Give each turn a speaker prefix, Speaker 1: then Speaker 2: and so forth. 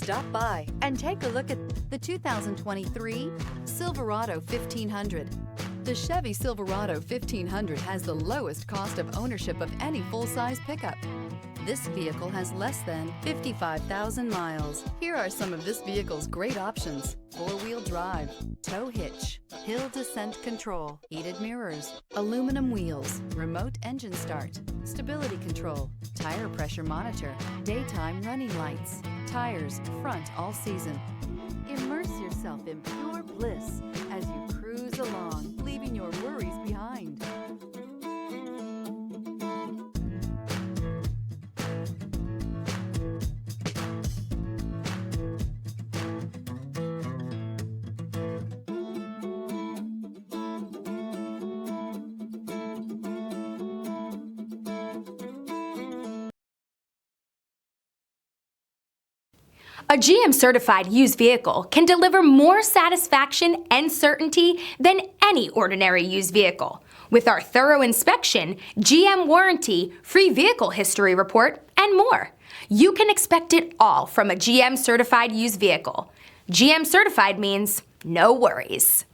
Speaker 1: Stop by and take a look at the 2023 Silverado 1500. The Chevy Silverado 1500 has the lowest cost of ownership of any full-size pickup. This vehicle has less than 55,000 miles. Here are some of this vehicle's great options: four-wheel drive, tow hitch, hill descent control, heated mirrors, aluminum wheels, remote engine start, stability control, tire pressure monitor, daytime running lights, tires front all season. Immerse yourself in pure bliss as you cruise along, leaving your worries behind.
Speaker 2: A GM-certified used vehicle can deliver more satisfaction and certainty than any ordinary used vehicle. With our thorough inspection, GM warranty, free vehicle history report, and more. You can expect it all from a GM-certified used vehicle. GM-certified means no worries.